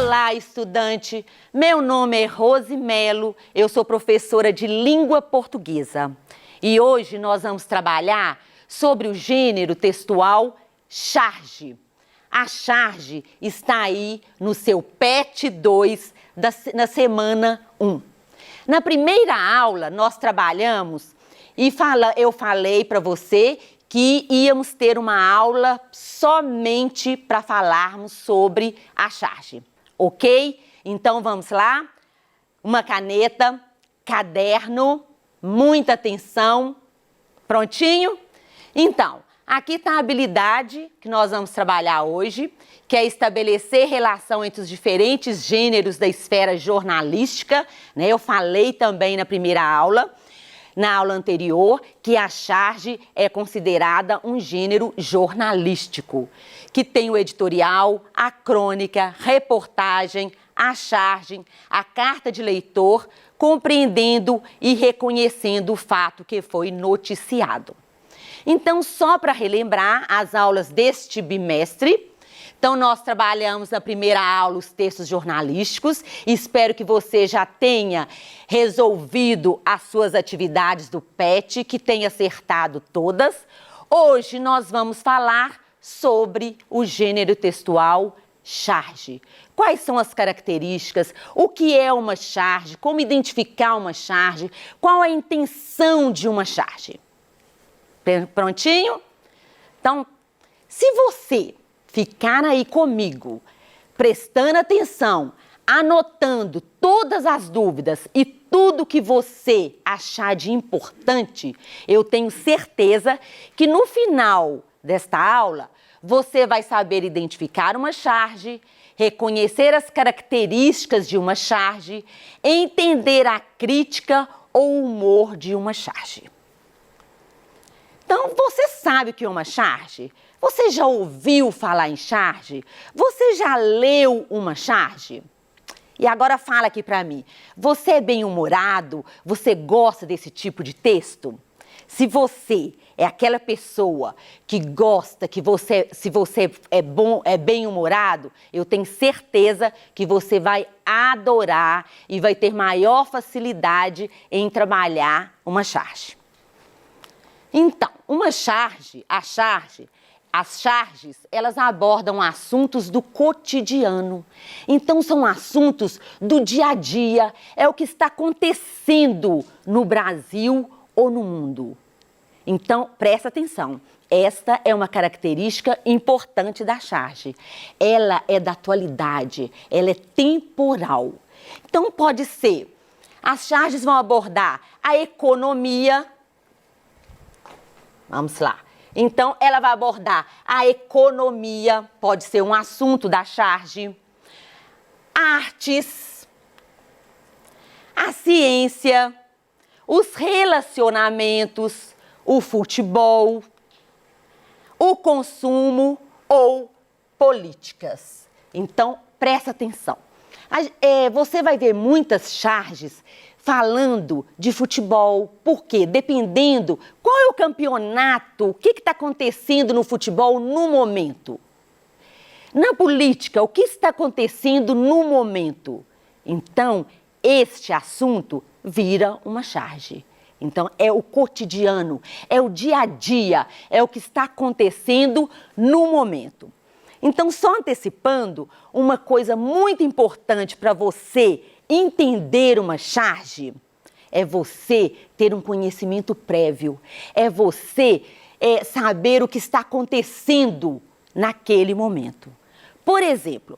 Olá, estudante! Meu nome é Rose Melo, eu sou professora de língua portuguesa. E hoje nós vamos trabalhar sobre o gênero textual charge. A charge está aí no seu PET 2 na semana 1. Na primeira aula, nós trabalhamos e eu falei para você que íamos ter uma aula somente para falarmos sobre a charge, ok? Então vamos lá? Uma caneta, caderno, muita atenção, prontinho? Então, aqui está a habilidade que nós vamos trabalhar hoje, que é estabelecer relação entre os diferentes gêneros da esfera jornalística, né? Eu falei também na primeira aula, na aula anterior, que a charge é considerada um gênero jornalístico, que tem o editorial, a crônica, reportagem, a charge, a carta de leitor, compreendendo e reconhecendo o fato que foi noticiado. Então, só para relembrar as aulas deste bimestre, então nós trabalhamos na primeira aula os textos jornalísticos, espero que você já tenha resolvido as suas atividades do PET, que tenha acertado todas. Hoje nós vamos falar sobre o gênero textual charge. Quais são as características, o que é uma charge, como identificar uma charge, qual a intenção de uma charge. Prontinho? Então, se você ficar aí comigo, prestando atenção, anotando todas as dúvidas e tudo que você achar de importante, eu tenho certeza que no final desta aula, você vai saber identificar uma charge, reconhecer as características de uma charge, entender a crítica ou humor de uma charge. Então, você sabe o que é uma charge? Você já ouviu falar em charge? Você já leu uma charge? E agora fala aqui para mim, você é bem-humorado? Você gosta desse tipo de texto? Se você é aquela pessoa que gosta, se você é bem-humorado, eu tenho certeza que você vai adorar e vai ter maior facilidade em trabalhar uma charge. Então, as charges, elas abordam assuntos do cotidiano. Então, são assuntos do dia a dia, é o que está acontecendo no Brasil ou no mundo. Então, presta atenção, esta é uma característica importante da charge. Ela é da atualidade, ela é temporal. Então, pode ser, as charges vão abordar a economia. Vamos lá. Então, ela vai abordar a economia, pode ser um assunto da charge, artes, a ciência, os relacionamentos, o futebol, o consumo ou políticas. Então, presta atenção. Você vai ver muitas charges falando de futebol, por quê? Dependendo qual é o campeonato, o que está acontecendo no futebol no momento. Na política, o que está acontecendo no momento. Então, este assunto vira uma charge. Então, é o cotidiano, é o dia a dia, é o que está acontecendo no momento. Então, só antecipando, uma coisa muito importante para você entender uma charge é você ter um conhecimento prévio, é você saber o que está acontecendo naquele momento. Por exemplo,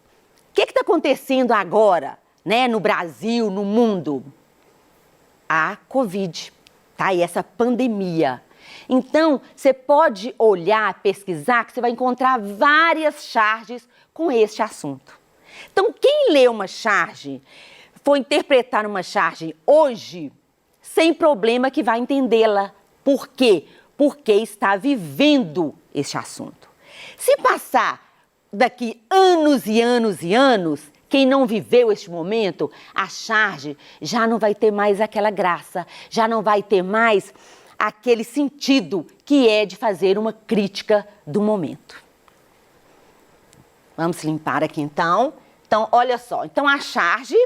o que está acontecendo agora, né, no Brasil, no mundo? A Covid, tá? E essa pandemia. Então, você pode olhar, pesquisar, que você vai encontrar várias charges com este assunto. Então, quem lê uma charge, for interpretar uma charge hoje, sem problema que vai entendê-la. Por quê? Porque está vivendo este assunto. Se passar daqui anos e anos e anos, quem não viveu este momento, a charge já não vai ter mais aquela graça, já não vai ter mais aquele sentido que é de fazer uma crítica do momento. Vamos limpar aqui então. Então, olha só. Então, a charge,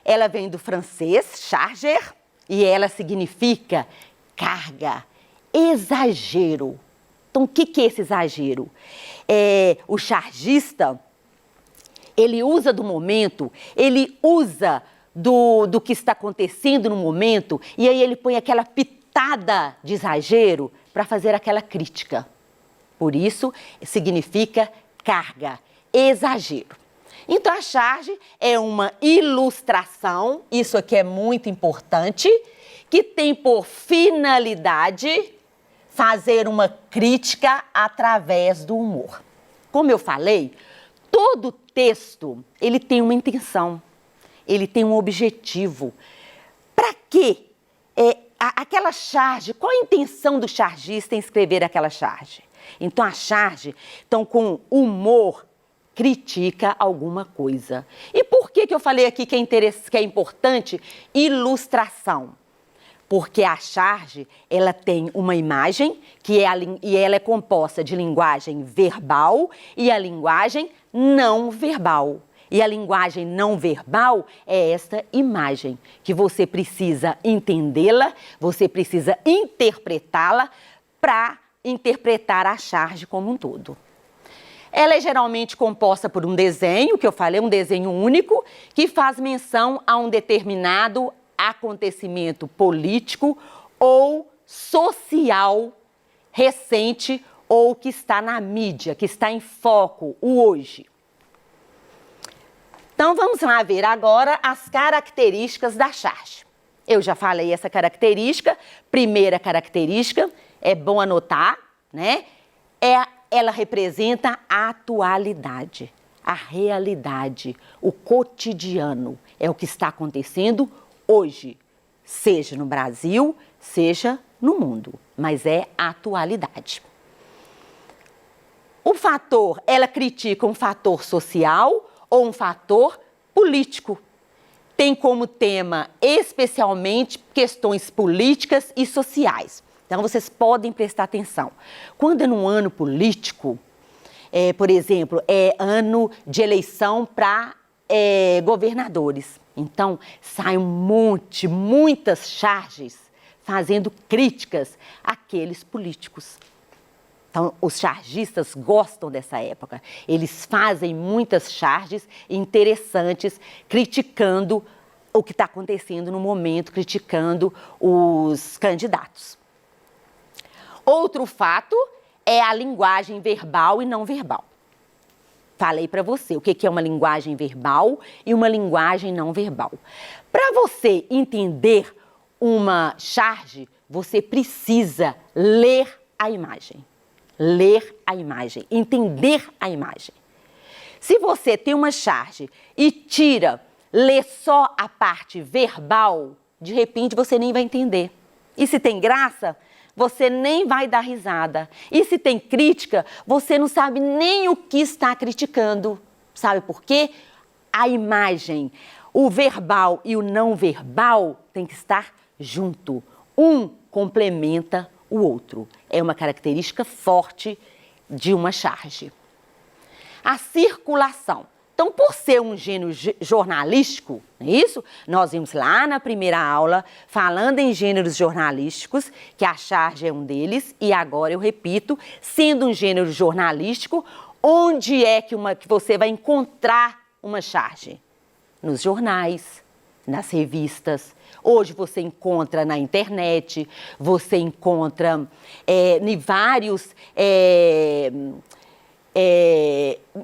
ela vem do francês, charger, e ela significa carga, exagero. Então, o que é esse exagero? O chargista, ele usa do momento, ele usa do que está acontecendo no momento, e aí ele põe aquela pitada de exagero para fazer aquela crítica. Por isso, significa carga, exagero. Então, a charge é uma ilustração, isso aqui é muito importante, que tem por finalidade fazer uma crítica através do humor. Como eu falei, todo texto, ele tem uma intenção, ele tem um objetivo. Para quê? Aquela charge, qual a intenção do chargista em escrever aquela charge? Então, a charge, então, com humor, critica alguma coisa. E por que eu falei aqui que é importante ilustração? Porque a charge, ela tem uma imagem e ela é composta de linguagem verbal e a linguagem não verbal. E a linguagem não verbal é esta imagem, que você precisa entendê-la, você precisa interpretá-la para interpretar a charge como um todo. Ela é geralmente composta por um desenho, que eu falei, um desenho único, que faz menção a um determinado acontecimento político ou social recente ou que está na mídia, que está em foco, o hoje. Então, vamos lá ver agora as características da charge. Eu já falei essa característica. Primeira característica, é bom anotar, né? Ela representa a atualidade, a realidade, o cotidiano. É o que está acontecendo hoje, seja no Brasil, seja no mundo, mas é a atualidade. O fator, ela critica um fator social ou um fator político. Tem como tema especialmente questões políticas e sociais. Então, vocês podem prestar atenção. Quando é num ano político, por exemplo, é ano de eleição para governadores. Então, sai muitas charges fazendo críticas àqueles políticos. Então, os chargistas gostam dessa época. Eles fazem muitas charges interessantes, criticando o que está acontecendo no momento, criticando os candidatos. Outro fato é a linguagem verbal e não verbal. Falei para você o que é uma linguagem verbal e uma linguagem não verbal. Para você entender uma charge, você precisa ler a imagem. Ler a imagem, entender a imagem. Se você tem uma charge e lê só a parte verbal, de repente você nem vai entender. E se tem graça, você nem vai dar risada. E se tem crítica, você não sabe nem o que está criticando. Sabe por quê? A imagem, o verbal e o não verbal tem que estar junto. Um complementa o outro. É uma característica forte de uma charge. A circulação. Então, por ser um gênero jornalístico, não é isso? Nós vimos lá na primeira aula, falando em gêneros jornalísticos, que a charge é um deles, e agora eu repito, sendo um gênero jornalístico, onde é que você vai encontrar uma charge? Nos jornais, nas revistas. Hoje você encontra na internet, você encontra em vários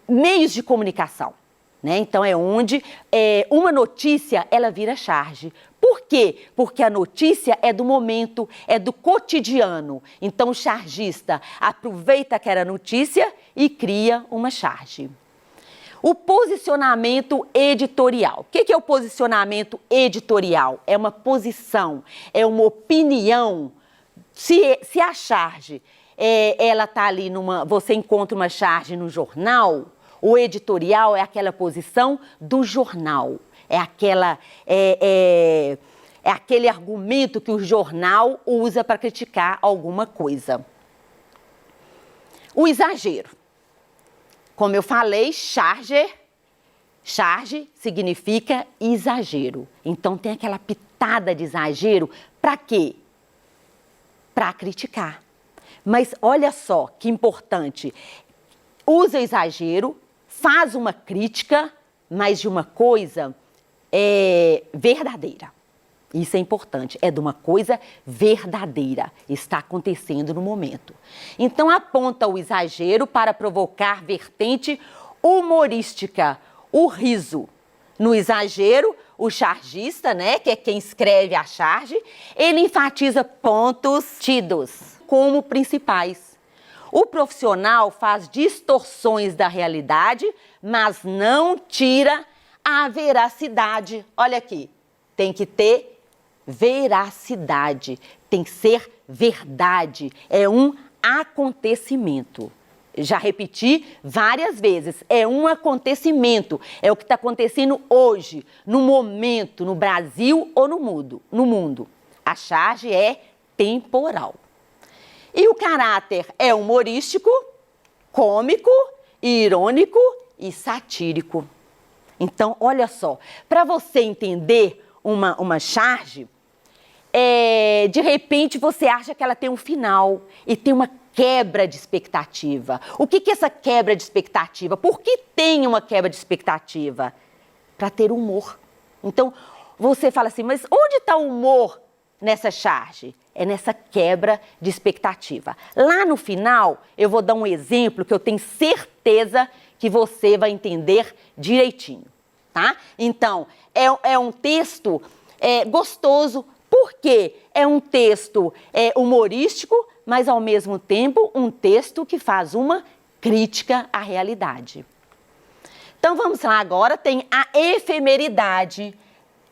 meios de comunicação. Né? Então, é onde uma notícia, ela vira charge. Por quê? Porque a notícia é do momento, é do cotidiano. Então, o chargista aproveita aquela notícia e cria uma charge. O posicionamento editorial. O que é o posicionamento editorial? É uma posição, é uma opinião. Se a charge, ela está ali você encontra uma charge no jornal, o editorial é aquela posição do jornal. É aquele argumento que o jornal usa para criticar alguma coisa. O exagero. Como eu falei, charger Charge significa exagero. Então tem aquela pitada de exagero para quê? Para criticar. Mas olha só que importante. Usa exagero, faz uma crítica, mas de uma coisa verdadeira. Isso é importante, é de uma coisa verdadeira, está acontecendo no momento. Então aponta o exagero para provocar vertente humorística, o riso. No exagero, o chargista, né, que é quem escreve a charge, ele enfatiza pontos tidos como principais. O profissional faz distorções da realidade, mas não tira a veracidade. Olha aqui, tem que ter veracidade, tem que ser verdade, é um acontecimento. Já repeti várias vezes, é um acontecimento, é o que está acontecendo hoje, no momento, no Brasil ou no mundo. A charge é temporal. E o caráter é humorístico, cômico, irônico e satírico. Então, olha só, para você entender uma charge, de repente você acha que ela tem um final e tem uma quebra de expectativa. O que é essa quebra de expectativa? Por que tem uma quebra de expectativa? Para ter humor. Então, você fala assim, mas onde está o humor nessa charge? É nessa quebra de expectativa. Lá no final, eu vou dar um exemplo que eu tenho certeza que você vai entender direitinho, tá? Então, é um texto gostoso, porque é um texto humorístico, mas ao mesmo tempo um texto que faz uma crítica à realidade. Então vamos lá agora, tem a efemeridade,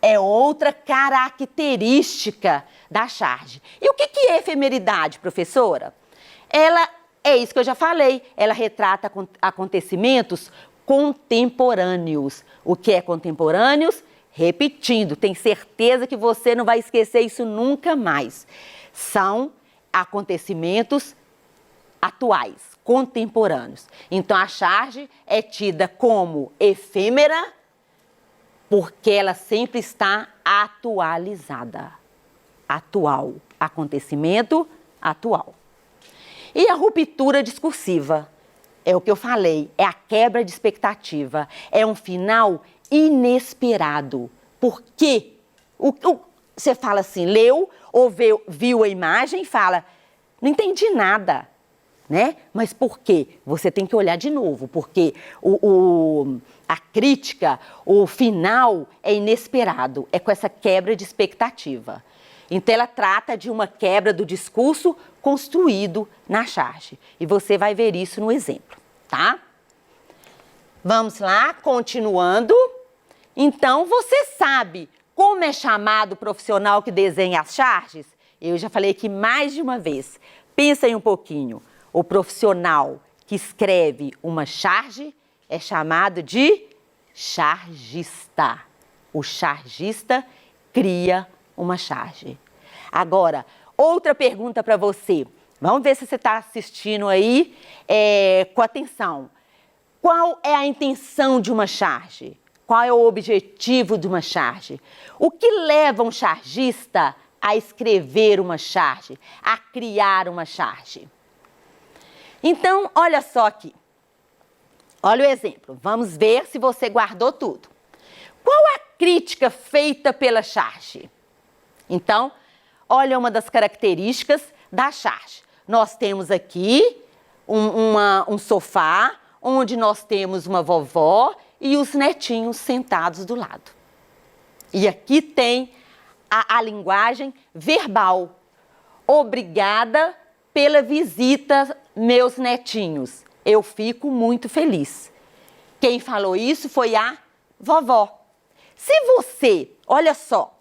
é outra característica da charge. E o que é efemeridade, professora? Ela é isso que eu já falei, ela retrata acontecimentos contemporâneos. O que é contemporâneos? Repetindo, tem certeza que você não vai esquecer isso nunca mais. São acontecimentos atuais, contemporâneos. Então, a charge é tida como efêmera porque ela sempre está atualizada. Atual, acontecimento atual. E a ruptura discursiva? É o que eu falei, é a quebra de expectativa, é um final inesperado. Por quê? Você fala assim, leu ou viu a imagem e fala, não entendi nada, né? Mas por quê? Você tem que olhar de novo, porque a crítica, o final é inesperado, é com essa quebra de expectativa. Então ela trata de uma quebra do discurso construído na charge. E você vai ver isso no exemplo, tá? Vamos lá, continuando. Então, você sabe como é chamado o profissional que desenha as charges? Eu já falei aqui mais de uma vez. Pensa aí um pouquinho. O profissional que escreve uma charge é chamado de chargista. O chargista cria uma charge. Agora, outra pergunta para você. Vamos ver se você está assistindo aí com atenção. Qual é a intenção de uma charge? Qual é o objetivo de uma charge? O que leva um chargista a escrever uma charge, a criar uma charge? Então, olha só aqui. Olha o exemplo. Vamos ver se você guardou tudo. Qual a crítica feita pela charge? Então, olha uma das características da charge. Nós temos aqui um sofá, onde nós temos uma vovó e os netinhos sentados do lado. E aqui tem a linguagem verbal. Obrigada pela visita, meus netinhos. Eu fico muito feliz. Quem falou isso foi a vovó. Se você, olha só,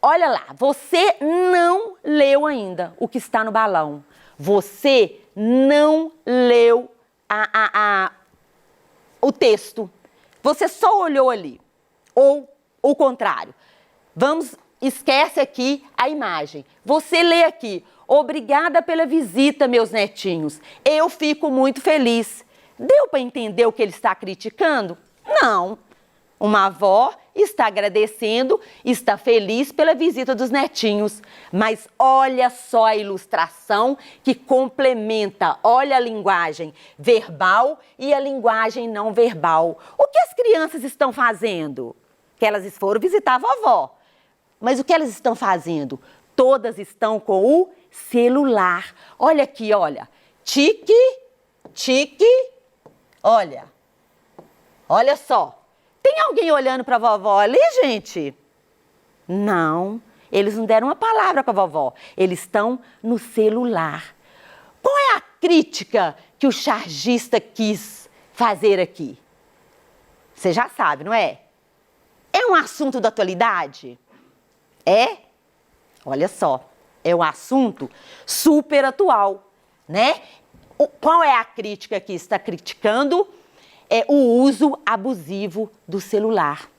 olha lá, você não leu ainda o que está no balão. Você não leu o texto. Você só olhou ali. Ou o contrário. Esquece aqui a imagem. Você lê aqui. Obrigada pela visita, meus netinhos. Eu fico muito feliz. Deu para entender o que ele está criticando? Não. Uma avó está agradecendo, está feliz pela visita dos netinhos. Mas olha só a ilustração que complementa, olha a linguagem verbal e a linguagem não verbal. O que as crianças estão fazendo? Que elas foram visitar a vovó. Mas o que elas estão fazendo? Todas estão com o celular. Olha aqui, olha. Tique, tique, olha. Olha só. Tem alguém olhando para a vovó ali, gente? Não, eles não deram uma palavra para a vovó. Eles estão no celular. Qual é a crítica que o chargista quis fazer aqui? Você já sabe, não é? É um assunto da atualidade? É? Olha só, é um assunto super atual, né? Qual é a crítica que está criticando? É o uso abusivo do celular.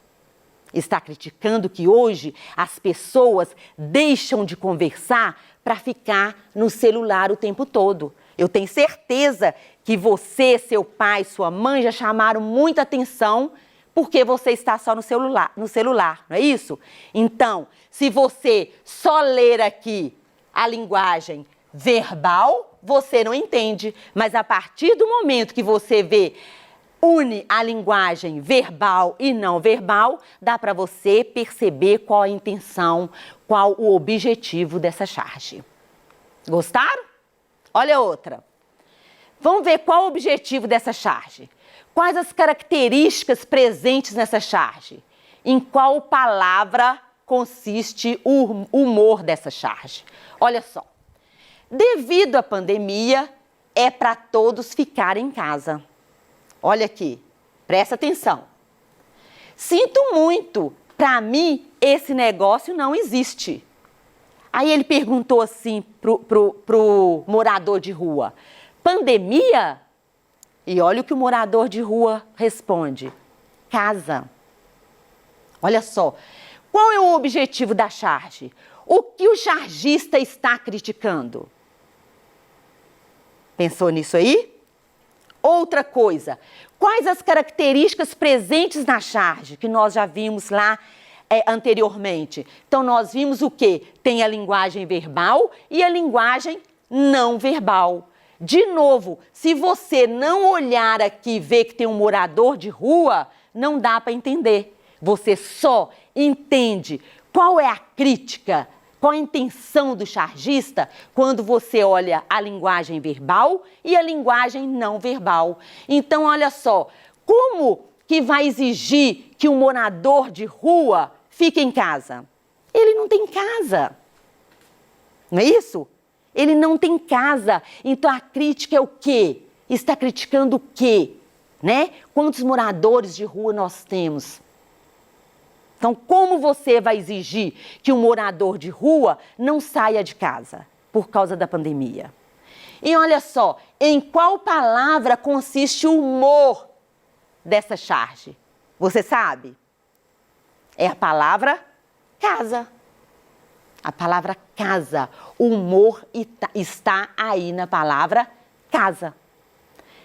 Está criticando que hoje as pessoas deixam de conversar para ficar no celular o tempo todo. Eu tenho certeza que você, seu pai, sua mãe já chamaram muita atenção porque você está só no celular, não é isso? Então, se você só ler aqui a linguagem verbal, você não entende. Mas a partir do momento que você une a linguagem verbal e não verbal, dá para você perceber qual a intenção, qual o objetivo dessa charge. Gostaram? Olha outra. Vamos ver qual o objetivo dessa charge. Quais as características presentes nessa charge? Em qual palavra consiste o humor dessa charge? Olha só. Devido à pandemia, é para todos ficarem em casa. Olha aqui, presta atenção. Sinto muito, para mim esse negócio não existe. Aí ele perguntou assim pro morador de rua, pandemia? E olha o que o morador de rua responde, casa. Olha só, qual é o objetivo da charge? O que o chargista está criticando? Pensou nisso aí? Outra coisa, quais as características presentes na charge que nós já vimos lá anteriormente? Então, nós vimos o quê? Tem a linguagem verbal e a linguagem não verbal. De novo, se você não olhar aqui e ver que tem um morador de rua, não dá para entender. Você só entende qual é a crítica, qual a intenção do chargista quando você olha a linguagem verbal e a linguagem não verbal. Então, olha só, como que vai exigir que um morador de rua fique em casa? Ele não tem casa. Não é isso? Ele não tem casa. Então, a crítica é o quê? Está criticando o quê? Né? Quantos moradores de rua nós temos? Então, como você vai exigir que um morador de rua não saia de casa por causa da pandemia? E olha só, em qual palavra consiste o humor dessa charge? Você sabe? É a palavra casa. A palavra casa. O humor está aí na palavra casa.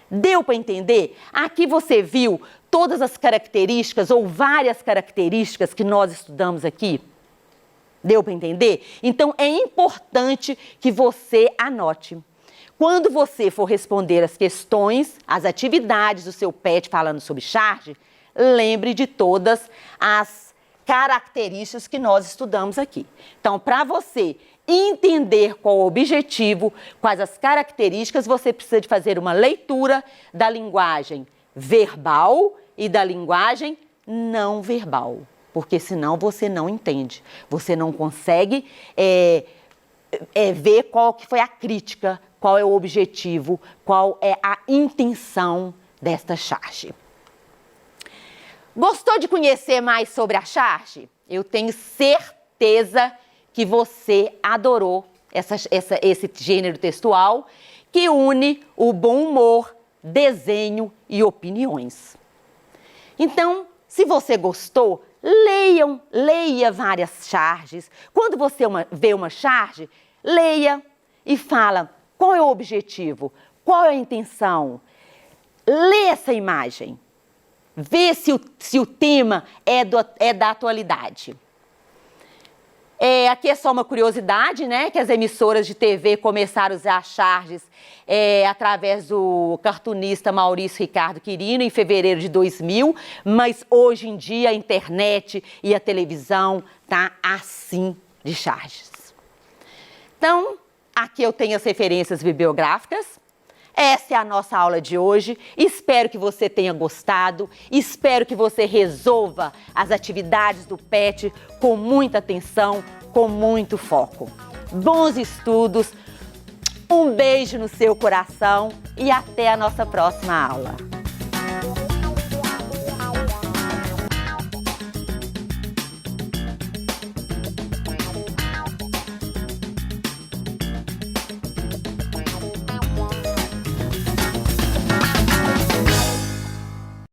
Deu para entender? Aqui você viu todas as características ou várias características que nós estudamos aqui? Deu para entender? Então, é importante que você anote. Quando você for responder as questões, as atividades do seu PET falando sobre charge, lembre de todas as características que nós estudamos aqui. Então, para você entender qual o objetivo, quais as características, você precisa de fazer uma leitura da linguagem verbal e da linguagem não verbal, porque senão você não entende, você não consegue ver qual que foi a crítica, qual é o objetivo, qual é a intenção desta charge. Gostou de conhecer mais sobre a charge? Eu tenho certeza que você adorou esse gênero textual que une o bom humor, desenho e opiniões. Então, se você gostou, leia várias charges. Quando você vê uma charge, leia e fala qual é o objetivo, qual é a intenção. Lê essa imagem. ver se o tema é da atualidade. Aqui é só uma curiosidade, né, que as emissoras de TV começaram a usar charges através do cartunista Maurício Ricardo Quirino em fevereiro de 2000, mas hoje em dia a internet e a televisão tá assim de charges. Então, aqui eu tenho as referências bibliográficas. Essa é a nossa aula de hoje. Espero que você tenha gostado. Espero que você resolva as atividades do PET com muita atenção, com muito foco. Bons estudos, um beijo no seu coração e até a nossa próxima aula.